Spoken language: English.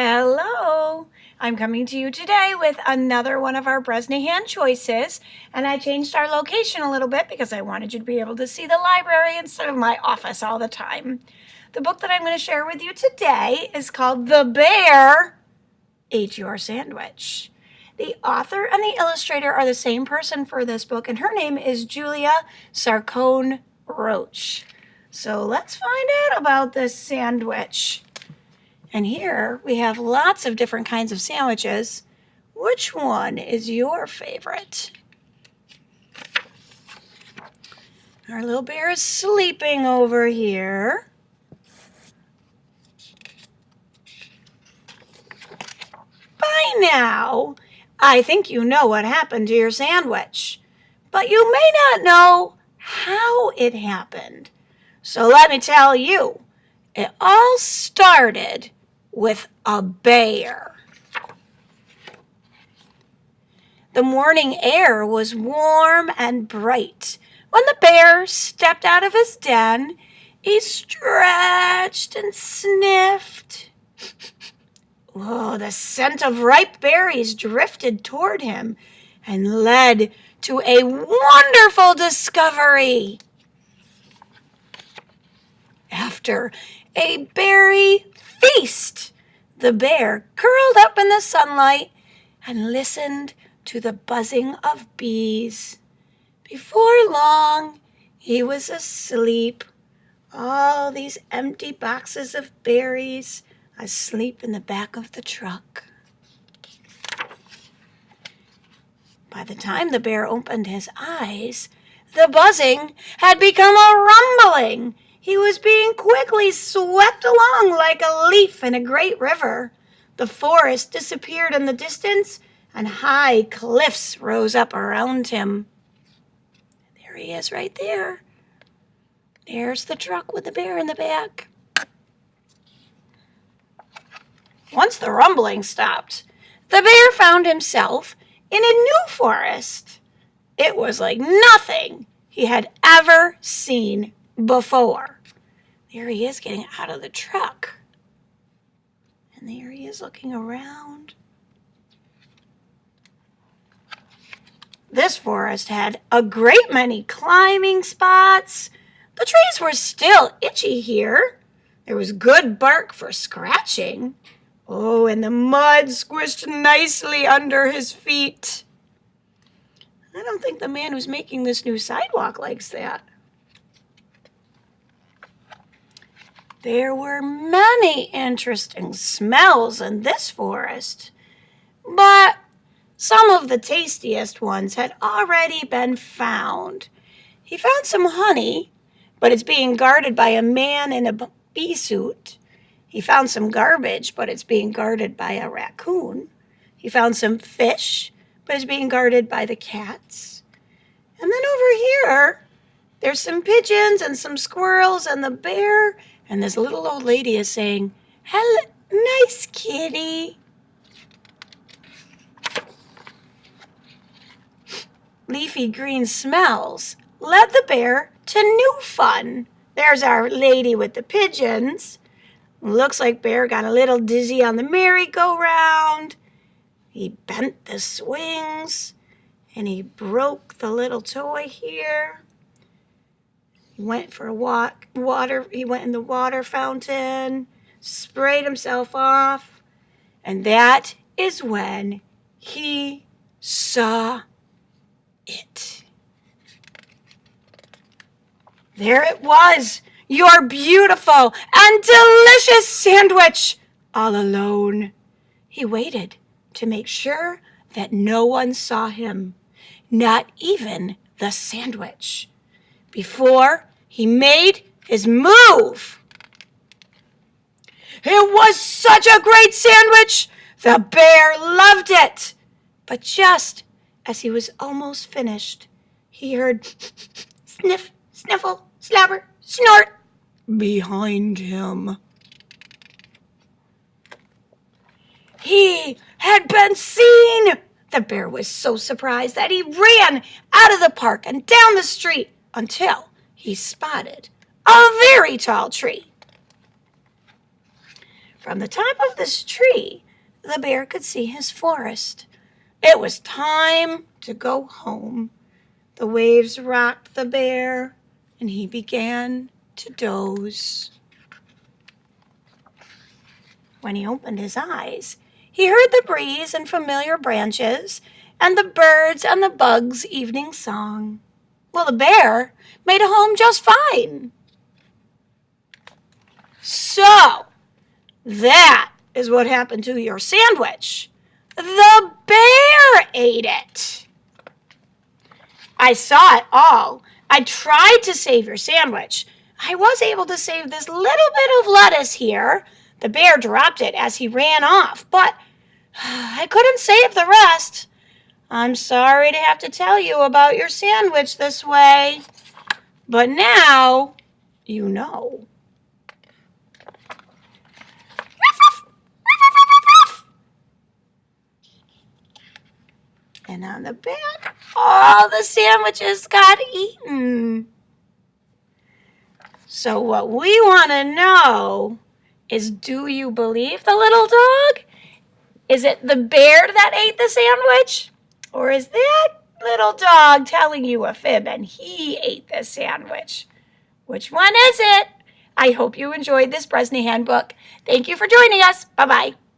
Hello! I'm coming to you today with another one of our Bresnahan choices, and I changed our location a little bit because I wanted you to be able to see the library instead of my office all the time. The book that I'm going to share with you today is called The Bear Ate Your Sandwich. The author and the illustrator are the same person for this book, and her name is Julia Sarcone Roach. So let's find out about this sandwich. And here we have lots of different kinds of sandwiches. Which one is your favorite? Our little bear is sleeping over here. By now, I think you know what happened to your sandwich, but you may not know how it happened. So let me tell you, it all started with a bear. The morning air was warm and bright. When the bear stepped out of his den, he stretched and sniffed. Oh, the scent of ripe berries drifted toward him and led to a wonderful discovery. After a berry feast, the bear curled up in the sunlight and listened to the buzzing of bees. Before long, he was asleep. All these empty boxes of berries asleep in the back of the truck. By the time the bear opened his eyes, the buzzing had become a rumbling. He was being quickly swept along like a leaf in a great river. The forest disappeared in the distance, and high cliffs rose up around him. There he is right there. There's the truck with the bear in the back. Once the rumbling stopped, the bear found himself in a new forest. It was like nothing he had ever seen before. There he is getting out of the truck. And there he is looking around. This forest had a great many climbing spots. The trees were still itchy here. There was good bark for scratching. Oh, and the mud squished nicely under his feet. I don't think the man who's making this new sidewalk likes that. There were many interesting smells in this forest, but some of the tastiest ones had already been found. He found some honey, but it's being guarded by a man in a bee suit. He found some garbage, but it's being guarded by a raccoon. He found some fish, but it's being guarded by the cats. And then over here, there's some pigeons and some squirrels and the bear, and this little old lady is saying, "Hello, nice kitty." Leafy green smells led the bear to new fun. There's our lady with the pigeons. Looks like Bear got a little dizzy on the merry-go-round. He bent the swings, and he broke the little toy here. He went for a water. He went in the water fountain, sprayed himself off, and that is when he saw it. There it was, your beautiful and delicious sandwich, all alone. He waited to make sure that no one saw him, not even the sandwich, before he made his move. It was such a great sandwich. The bear loved it. But just as he was almost finished, he heard sniff, sniffle, slabber, snort behind him. He had been seen. The bear was so surprised that he ran out of the park and down the street until he spotted a very tall tree. From the top of this tree, the bear could see his forest. It was time to go home. The waves rocked the bear, and he began to doze. When he opened his eyes, he heard the breeze and familiar branches, and the birds and the bugs' evening song. Well, the bear made a home just fine. So, that is what happened to your sandwich. The bear ate it. I saw it all. I tried to save your sandwich. I was able to save this little bit of lettuce here. The bear dropped it as he ran off, but I couldn't save the rest. I'm sorry to have to tell you about your sandwich this way, but now you know. And on the back, all the sandwiches got eaten. So what we want to know is, do you believe the little dog? Is it the bear that ate the sandwich? Or is that little dog telling you a fib and he ate the sandwich? Which one is it? I hope you enjoyed this Bresney Handbook. Thank you for joining us. Bye-bye.